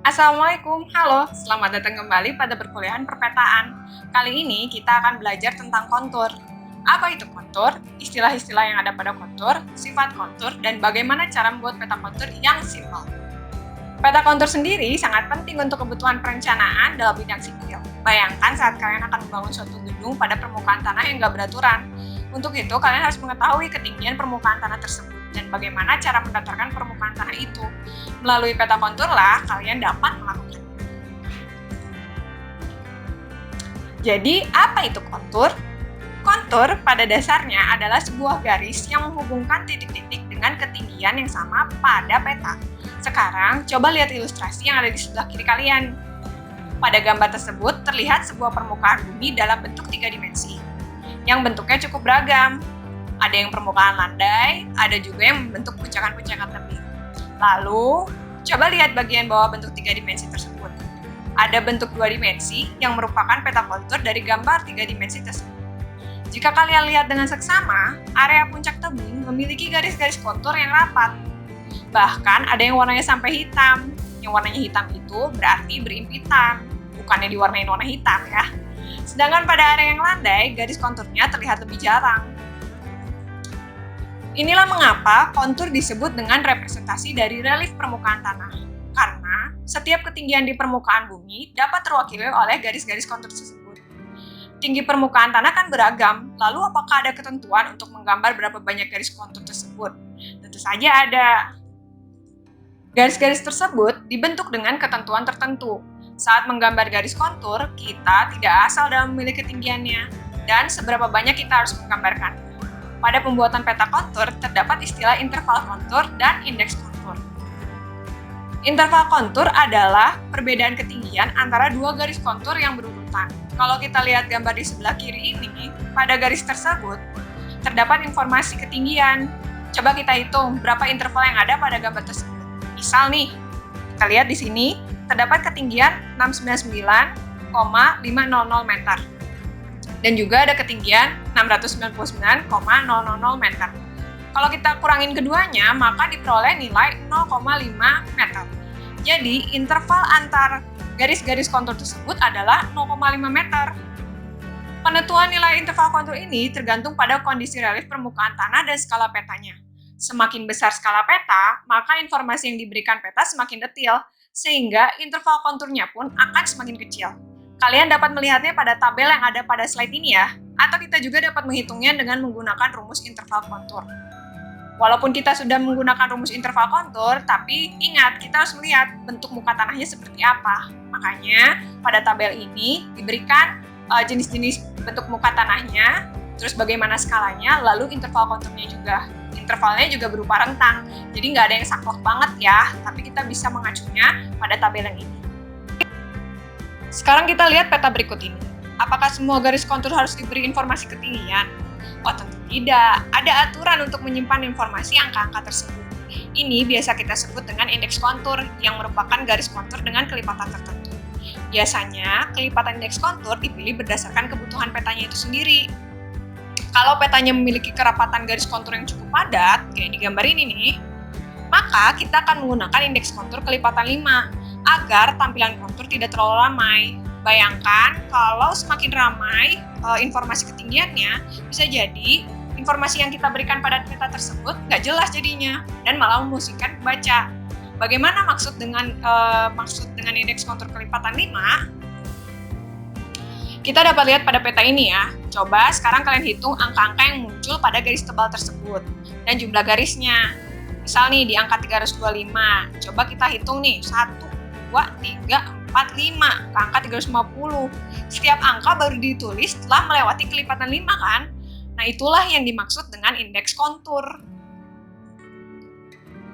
Assalamualaikum, halo, selamat datang kembali pada perkuliahan perpetaan. Kali ini kita akan belajar tentang kontur. Apa itu kontur? Istilah-istilah yang ada pada kontur, sifat kontur, dan bagaimana cara membuat peta kontur yang simpel. Peta kontur sendiri sangat penting untuk kebutuhan perencanaan dalam bidang sipil. Bayangkan saat kalian akan membangun suatu gedung pada permukaan tanah yang nggak beraturan. Untuk itu, kalian harus mengetahui ketinggian permukaan tanah tersebut dan bagaimana cara mendatarkan permukaan tanah itu. Melalui peta konturlah kalian dapat melakukannya. Jadi, apa itu kontur? Kontur pada dasarnya adalah sebuah garis yang menghubungkan titik-titik dengan ketinggian yang sama pada peta. Sekarang, coba lihat ilustrasi yang ada di sebelah kiri kalian. Pada gambar tersebut, terlihat sebuah permukaan bumi dalam bentuk 3 dimensi, yang bentuknya cukup beragam. Ada yang permukaan landai, ada juga yang membentuk puncakan-puncakan tebing. Lalu, coba lihat bagian bawah bentuk 3 dimensi tersebut. Ada bentuk 2 dimensi yang merupakan peta kontur dari gambar 3 dimensi tersebut. Jika kalian lihat dengan seksama, area puncak tebing memiliki garis-garis kontur yang rapat. Bahkan ada yang warnanya sampai hitam. Yang warnanya hitam itu berarti berimpitan, bukannya diwarnai warna hitam ya. Sedangkan pada area yang landai, garis konturnya terlihat lebih jarang. Inilah mengapa kontur disebut dengan representasi dari relief permukaan tanah. Karena setiap ketinggian di permukaan bumi dapat terwakili oleh garis-garis kontur tersebut. Tinggi permukaan tanah kan beragam, lalu apakah ada ketentuan untuk menggambar berapa banyak garis kontur tersebut? Tentu saja ada. Garis-garis tersebut dibentuk dengan ketentuan tertentu. Saat menggambar garis kontur, kita tidak asal dalam memilih ketinggiannya dan seberapa banyak kita harus menggambarkan. Pada pembuatan peta kontur, terdapat istilah interval kontur dan indeks kontur. Interval kontur adalah perbedaan ketinggian antara dua garis kontur yang berurutan. Kalau kita lihat gambar di sebelah kiri ini, pada garis tersebut terdapat informasi ketinggian. Coba kita hitung berapa interval yang ada pada gambar tersebut. Misal nih, kita lihat di sini terdapat ketinggian 699,500 meter. Dan juga ada ketinggian 699,000 meter. Kalau kita kurangin keduanya, maka diperoleh nilai 0,5 meter. Jadi, interval antar garis-garis kontur tersebut adalah 0,5 meter. Penentuan nilai interval kontur ini tergantung pada kondisi relief permukaan tanah dan skala petanya. Semakin besar skala peta, maka informasi yang diberikan peta semakin detail, sehingga interval konturnya pun akan semakin kecil. Kalian dapat melihatnya pada tabel yang ada pada slide ini ya, atau kita juga dapat menghitungnya dengan menggunakan rumus interval kontur. Walaupun kita sudah menggunakan rumus interval kontur, tapi ingat kita harus melihat bentuk muka tanahnya seperti apa. Makanya pada tabel ini diberikan jenis-jenis bentuk muka tanahnya, terus bagaimana skalanya, lalu interval konturnya juga. Intervalnya juga berupa rentang, jadi nggak ada yang saklek banget ya, tapi kita bisa mengacunya pada tabel yang ini. Sekarang kita lihat peta berikut ini. Apakah semua garis kontur harus diberi informasi ketinggian? Oh tentu tidak, ada aturan untuk menyimpan informasi angka-angka tersebut. Ini biasa kita sebut dengan indeks kontur, yang merupakan garis kontur dengan kelipatan tertentu. Biasanya, kelipatan indeks kontur dipilih berdasarkan kebutuhan petanya itu sendiri. Kalau petanya memiliki kerapatan garis kontur yang cukup padat, kayak di gambar ini nih, maka kita akan menggunakan indeks kontur kelipatan 5 agar tampilan kontur tidak terlalu ramai. Bayangkan kalau semakin ramai informasi ketinggiannya, bisa jadi informasi yang kita berikan pada peta tersebut nggak jelas jadinya dan malah memusingkan pembaca. Bagaimana maksud dengan indeks kontur kelipatan 5? Kita dapat lihat pada peta ini ya. Coba sekarang kalian hitung angka-angka yang muncul pada garis tebal tersebut dan jumlah garisnya. Misal nih di angka 325, coba kita hitung nih 1, 2, 3, 4, 5 ke angka 350. Setiap angka baru ditulis setelah melewati kelipatan 5 kan? Nah itulah yang dimaksud dengan indeks kontur.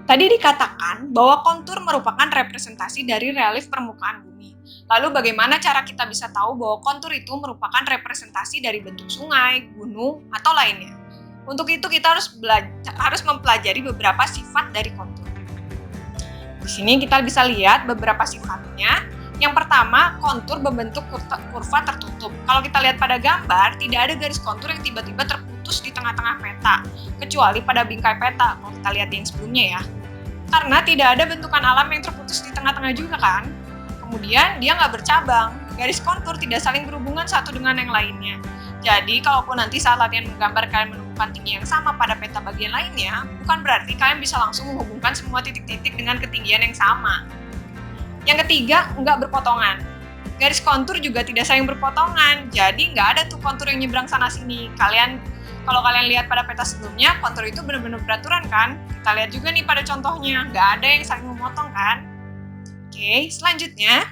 Tadi dikatakan bahwa kontur merupakan representasi dari relief permukaan bumi. Lalu bagaimana cara kita bisa tahu bahwa kontur itu merupakan representasi dari bentuk sungai, gunung, atau lainnya? Untuk itu kita harus mempelajari beberapa sifat dari kontur. Di sini kita bisa lihat beberapa sifatnya. Yang pertama, kontur berbentuk kurva tertutup. Kalau kita lihat pada gambar, tidak ada garis kontur yang tiba-tiba terputus di tengah-tengah peta, kecuali pada bingkai peta, kalau kita lihat yang sebelumnya ya. Karena tidak ada bentukan alam yang terputus di tengah-tengah juga kan. Kemudian dia nggak bercabang, garis kontur tidak saling berhubungan satu dengan yang lainnya. Jadi, kalaupun nanti saat latihan menggambar kalian menemukan tinggi yang sama pada peta bagian lainnya, bukan berarti kalian bisa langsung menghubungkan semua titik-titik dengan ketinggian yang sama. Yang ketiga, nggak berpotongan. Garis kontur juga tidak saling berpotongan, jadi nggak ada tuh kontur yang nyebrang sana-sini. Kalau kalian lihat pada peta sebelumnya, kontur itu benar-benar beraturan kan? Kita lihat juga nih pada contohnya, nggak ada yang saling memotong kan? Oke, selanjutnya,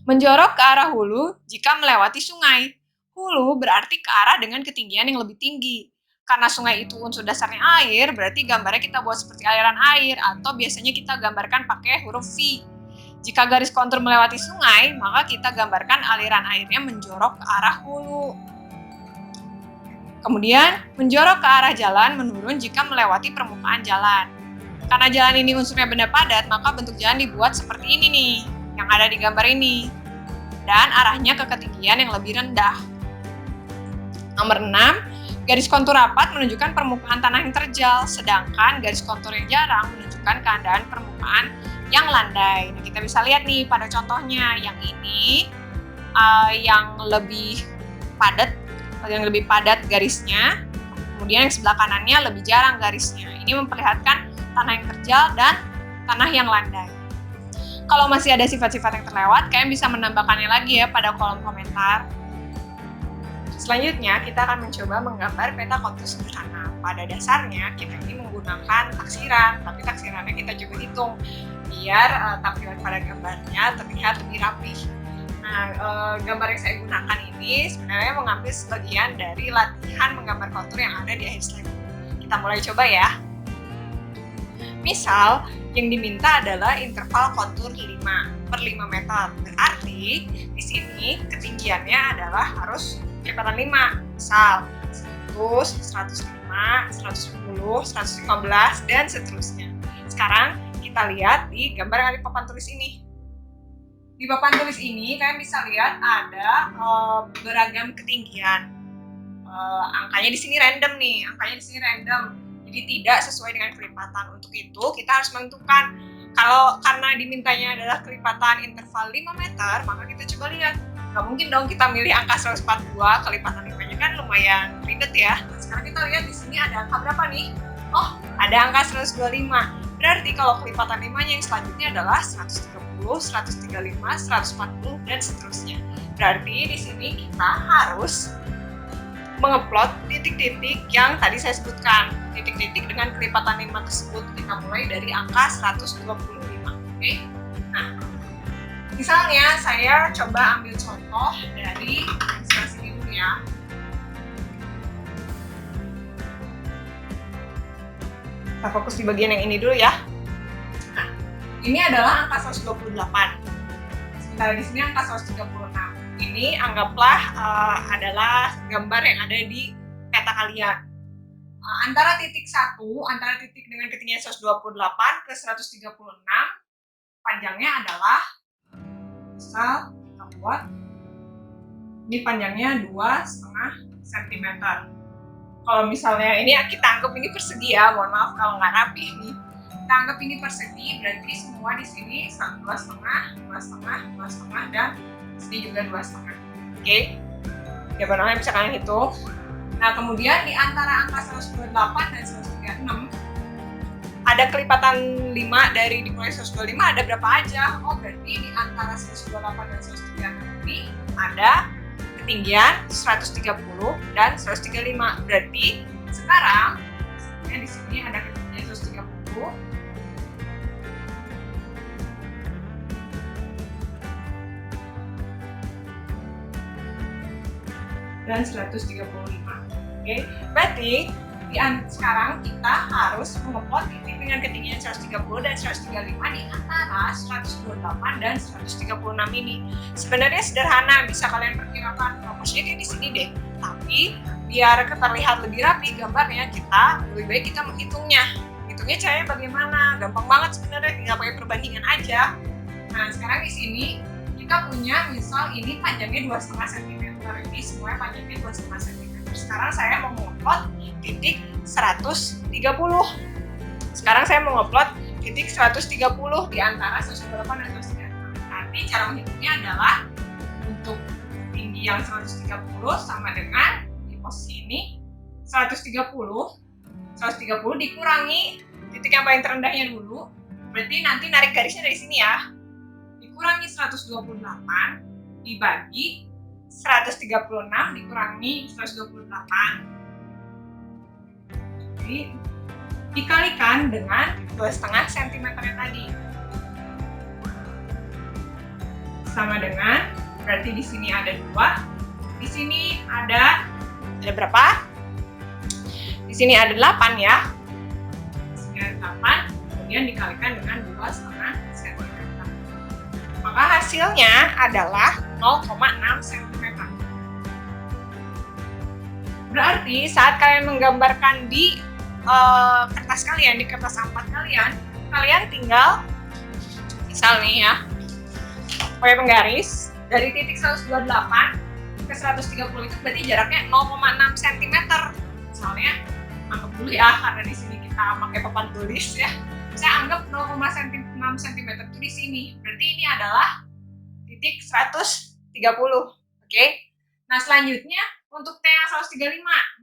menjorok ke arah hulu jika melewati sungai. Hulu berarti ke arah dengan ketinggian yang lebih tinggi. Karena sungai itu unsur dasarnya air, berarti gambarnya kita buat seperti aliran air, atau biasanya kita gambarkan pakai huruf V. Jika garis kontur melewati sungai, maka kita gambarkan aliran airnya menjorok ke arah hulu. Kemudian, menjorok ke arah jalan menurun jika melewati permukaan jalan. Karena jalan ini unsurnya benda padat, maka bentuk jalan dibuat seperti ini nih, yang ada di gambar ini. Dan arahnya ke ketinggian yang lebih rendah. Nomor 6, garis kontur rapat menunjukkan permukaan tanah yang terjal, sedangkan garis kontur yang jarang menunjukkan keadaan permukaan yang landai. Nah, kita bisa lihat nih pada contohnya, yang ini yang lebih padat garisnya, kemudian yang sebelah kanannya lebih jarang garisnya. Ini memperlihatkan tanah yang terjal dan tanah yang landai. Kalau masih ada sifat-sifat yang terlewat, kalian bisa menambahkannya lagi ya pada kolom komentar. Selanjutnya, kita akan mencoba menggambar peta kontur sederhana. Pada dasarnya, kita ini menggunakan taksiran, tapi taksirannya kita coba hitung biar tampilan pada gambarnya terlihat lebih rapi. Nah, gambar yang saya gunakan ini sebenarnya mengambil sebagian dari latihan menggambar kontur yang ada di akhir slide. Kita mulai coba ya. Misal, yang diminta adalah interval kontur 5/5 meter. Berarti, di sini ketinggiannya adalah harus kelipatan 5, misal 100, 105, 110, 115, dan seterusnya. Sekarang kita lihat di gambar yang ada di papan tulis ini. Di papan tulis ini kalian bisa lihat ada beragam ketinggian. Angkanya di sini random nih, jadi tidak sesuai dengan kelipatan. Untuk itu kita harus menentukan. Karena dimintanya adalah kelipatan interval 5 meter, maka kita coba lihat. Nggak mungkin dong kita milih angka 142, kelipatan 5-nya kan lumayan ribet ya. Nah, sekarang kita lihat di sini ada angka berapa nih? Oh, ada angka 125. Berarti kalau kelipatan 5-nya yang selanjutnya adalah 130, 135, 140, dan seterusnya. Berarti di sini kita harus mengeplot titik-titik yang tadi saya sebutkan. Titik-titik dengan kelipatan 5 tersebut. Kita mulai dari angka 125. Oke? Nah, misalnya saya coba ambil contoh dari ilustrasi ini dulu ya. Kita fokus di bagian yang ini dulu ya. Nah, ini adalah angka 128. Sementara di sini angka 136. Ini anggaplah adalah gambar yang ada di peta kalian. Antara titik 1, antara titik dengan ketinggian 128 ke 136, panjangnya adalah, misal kita buat, ini panjangnya 2,5 cm. Kalau misalnya ini kita anggap ini persegi ya, mohon maaf kalau nggak rapi nih. Kita anggap ini persegi, berarti semua di sini 2,5, 2,5, 2,5, dan sini juga 2,5. Oke? Gambarnya bisa kalian hitung. Nah, kemudian di antara angka 128 dan 136 ada kelipatan 5 dari dimulai 125 ada berapa aja? Oh, berarti di antara 128 dan 136 ini ada ketinggian 130 dan 135. Berarti sekarang di sini ada ketinggian 130 dan 135. Oke, berarti sekarang kita harus mengeplot titik dengan ketinggian 130 dan 135 di antara 128 dan 136 ini. Sebenarnya sederhana, bisa kalian perkirakan proporsinya kayak di sini deh. Tapi biar terlihat lebih rapi gambarnya, lebih baik kita menghitungnya. Hitungnya caranya bagaimana? Gampang banget sebenarnya, tinggal pakai perbandingan aja. Nah, sekarang di sini kita punya misal ini panjangnya 2,5 cm. Ini semuanya panjangnya 2,5 cm. Sekarang saya mau mengeplot titik 130. Sekarang saya mau ngeplot titik 130 di antara 128 dan 136. Nanti cara menghitungnya adalah untuk tinggi yang 130 sama dengan di posisi ini 130 dikurangi titik yang paling terendahnya dulu. Berarti nanti narik garisnya dari sini ya. Dikurangi 128 dibagi 136 dikurangi 128. Jadi dikalikan dengan 2,5 cm tadi. Sama dengan, berarti di sini ada 2, di sini ada berapa? Di sini ada 8 ya. Di sini ada 8, kemudian dikalikan dengan 2,5 cm. Maka hasilnya adalah 0,6 cm. Berarti saat kalian menggambarkan di kertas kalian, di kertas A4 kalian tinggal misal nih ya, pakai penggaris dari titik 128 ke 130 itu berarti jaraknya 0,6 cm. Misalnya anggap dulu ya, karena di sini kita pakai papan tulis ya. Saya anggap 0,6 cm itu di sini. Berarti ini adalah titik 130. Oke. Nah, selanjutnya untuk T yang 135.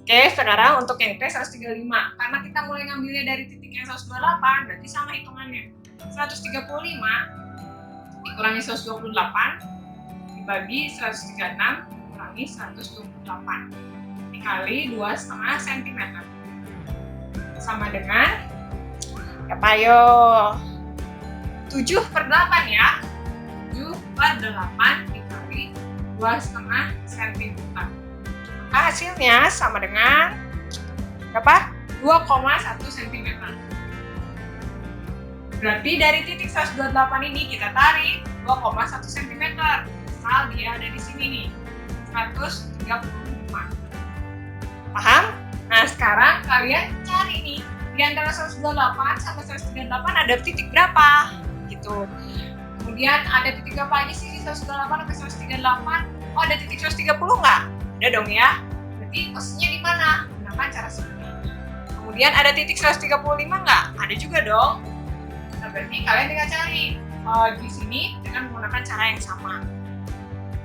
Oke, sekarang untuk yang T 135, karena kita mulai ngambilnya dari titik yang 128, berarti sama hitungannya. 135 dikurangi 128 dibagi 136 dikurangi 128 dikali 2,5 cm. Sama dengan, apa yo? 7/8 ya. 7/8 dikali 2,5 cm. Hasilnya sama dengan berapa? 2,1 cm. Berarti dari titik 128 ini kita tarik 2,1 cm. Misal dia ada di sini nih, 135. Paham? Nah, sekarang kalian cari nih, di antara 128 sama 138 ada titik berapa? Gitu. Kemudian ada titik apa aja sih di 128 ke 138? Oh, ada titik 130 nggak? Ada dong ya. Berarti posisinya di mana? Gunakan cara seperti ini. Kemudian ada titik 135 nggak? Ada juga dong. Nah, berarti kalian tinggal cari di sini dengan menggunakan cara yang sama.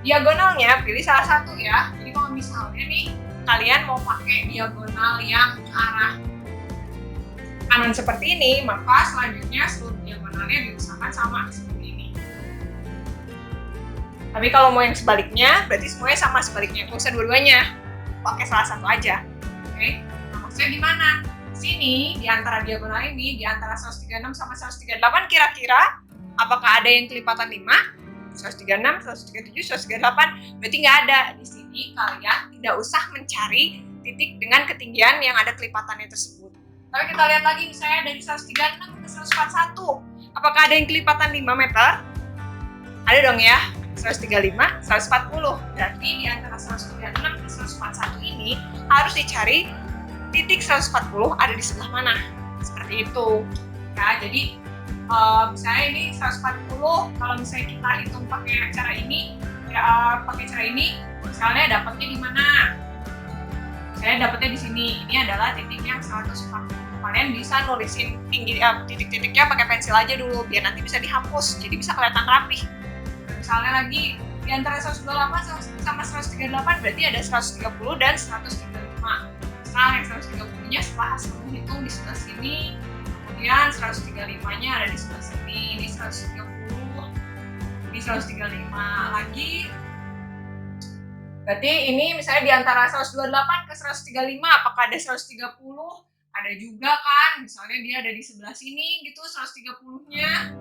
Diagonalnya pilih salah satu ya. Jadi kalau misalnya nih kalian mau pakai diagonal yang ke arah kanan seperti ini, maka selanjutnya seluruh diagonalnya diusahakan sama seperti ini. Tapi kalau mau yang sebaliknya, berarti semuanya sama sebaliknya. Nggak usah dua-duanya, pakai salah satu aja. Oke? Nah, maksudnya gimana? Sini, di antara diagonal ini, di antara 136 sama 138, kira-kira apakah ada yang kelipatan 5? 136, 137, 138, berarti nggak ada. Di sini kalian tidak usah mencari titik dengan ketinggian yang ada kelipatannya tersebut. Tapi kita lihat lagi, misalnya dari 136 ke 141, apakah ada yang kelipatan 5 meter? Ada dong ya. 135, 140. Berarti di antara 136 dan 141 ini harus dicari titik 140 ada di sebelah mana. Seperti itu. Ya, jadi misalnya ini 140, kalau misalnya kita hitung pakai cara ini, ya misalnya dapatnya di mana? Saya dapatnya di sini. Ini adalah titik yang 140. Kalian bisa nulisin tinggi titik-titiknya pakai pensil aja dulu biar nanti bisa dihapus. Jadi bisa kelihatan rapih. Misalnya lagi di antara 128 sama 138 berarti ada 130 dan 135. Misal yang 130-nya setelah hasil menghitung di sebelah sini, kemudian 135-nya ada di sebelah sini, ini 130, ini 135 lagi. Berarti ini misalnya di antara 128 ke 135, apakah ada 130? Ada juga kan, misalnya dia ada di sebelah sini gitu 130-nya.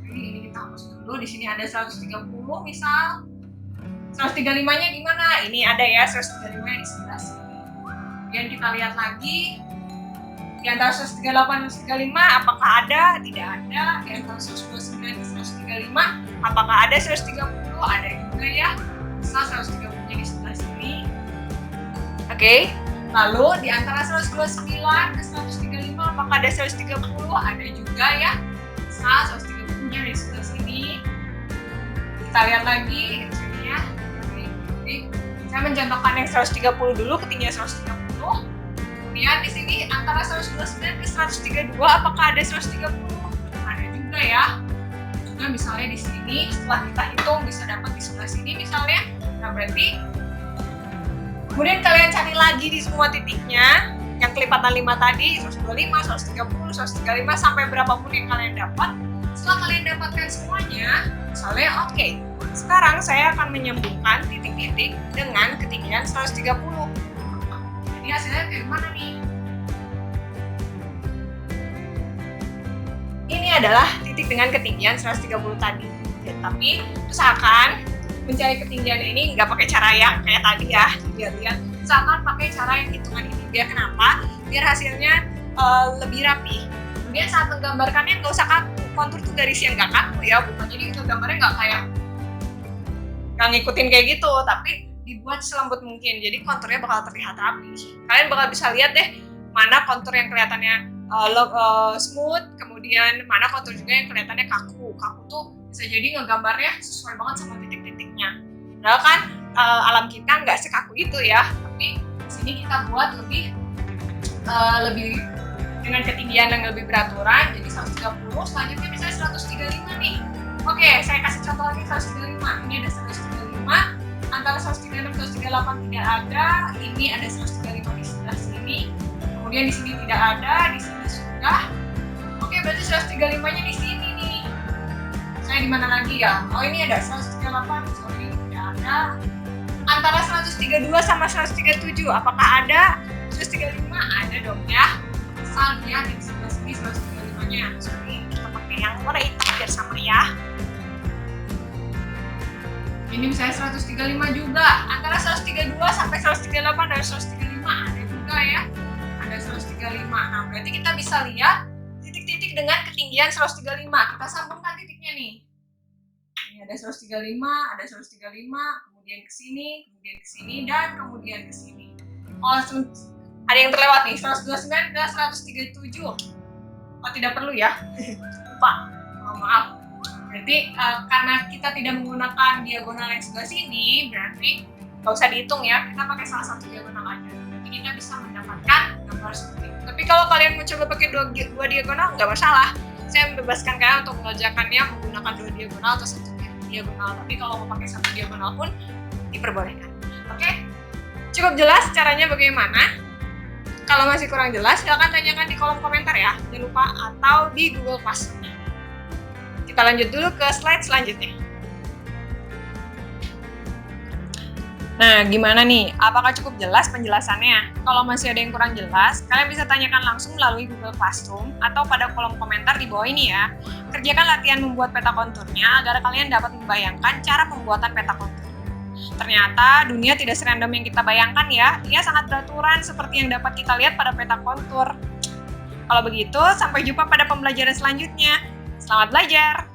Ini kita hapus dulu, di sini ada 130 misal. 135-nya di mana? Ini ada ya 135-nya di sebelah sini. Kemudian kita lihat lagi di antara 138 dan 135 apakah ada? Tidak ada. Di antara 129 dan 135 apakah ada 130? Ada juga ya. Misal 130-nya di sebelah sini. Oke. Lalu di antara 129 ke 135 apakah ada 130? Ada juga ya. Misal 130-nya di sebelah sini. Kita lihat lagi di sini ya. Oke. Jadi saya mencontohkan yang 130 dulu, ketinggian 130. Kemudian di sini antara 129 ke 132 apakah ada 130? Ada juga ya. Juga misalnya di sini setelah kita hitung bisa dapat di sebelah sini misalnya. Nah berarti kemudian kalian cari lagi di semua titiknya yang kelipatan 5 tadi, 125, 130, 135 sampai berapapun yang kalian dapat. Setelah kalian dapatkan semuanya, misalnya oke, sekarang saya akan menyambungkan titik-titik dengan ketinggian 130. Jadi hasilnya kayak gimana nih? Ini adalah titik dengan ketinggian 130 tadi. Ya, tapi usahakan mencari ketinggian ini nggak pakai cara yang kayak tadi ya. Lihat-lihat, usahakan pakai cara yang hitungan ini. Biar kenapa? Biar hasilnya lebih rapi. Kemudian saat menggambarkannya nggak usah kaku. Kontur tuh garis yang nggak kaku ya, bukan jadi itu gambarnya nggak ngikutin kayak gitu, tapi dibuat selembut mungkin. Jadi konturnya bakal terlihat rapi. Kalian bakal bisa lihat deh mana kontur yang kelihatannya smooth, kemudian mana kontur juga yang kelihatannya kaku. Kaku tuh bisa jadi ngegambarnya sesuai banget sama titik-titiknya. Padahal kan alam kita nggak sekaku itu ya, tapi di sini kita buat lebih dengan ketinggian yang lebih beraturan. Jadi 130, selanjutnya misalnya 135 nih. Oke, saya kasih contoh lagi 135. Ini ada 135, antara 136 dan 138 tidak ada. Ini ada 135 di sebelah sini. Kemudian di sini tidak ada, di sini sudah. Oke, berarti 135-nya di sini nih. Saya di mana lagi ya? Oh, ini ada 138, sorry, tidak ada. Antara 132 sama 137, apakah ada? 135 ada dong ya. Asal dia di sebelah sini 135-nya. Sorry, kita pakai yang warna hitam biar sama ya. Ini misalnya 135 juga. Antara 132 sampai 138 dan 135 ada juga ya. Ada 135. Nah, berarti kita bisa lihat titik-titik dengan ketinggian 135. Kita sambungkan titiknya nih. Ini ada 135, ada 135, kemudian ke sini, dan kemudian ke sini. Oh, ada yang terlewat nih, 129 ke 137. Oh, tidak perlu ya. Lupa. Oh, maaf. Berarti karena kita tidak menggunakan diagonal yang sebelah sini, berarti nggak usah dihitung ya. Kita pakai salah satu diagonal aja. Berarti kita bisa mendapatkan gambar seperti itu. Tapi kalau kalian mau coba pakai dua diagonal, nggak masalah. Saya membebaskan kalian untuk mengerjakannya menggunakan 2 diagonal atau 1 diagonal. Tapi kalau mau pakai 1 diagonal pun diperbolehkan. Oke? Cukup jelas caranya bagaimana? Kalau masih kurang jelas, silahkan tanyakan di kolom komentar ya. Jangan lupa, atau di Google Classroom. Kita lanjut dulu ke slide selanjutnya. Nah, gimana nih? Apakah cukup jelas penjelasannya? Kalau masih ada yang kurang jelas, kalian bisa tanyakan langsung melalui Google Classroom atau pada kolom komentar di bawah ini ya. Kerjakan latihan membuat peta konturnya agar kalian dapat membayangkan cara pembuatan peta kontur. Ternyata dunia tidak serandom yang kita bayangkan ya. Ia sangat beraturan seperti yang dapat kita lihat pada peta kontur. Kalau begitu, sampai jumpa pada pembelajaran selanjutnya. Selamat belajar!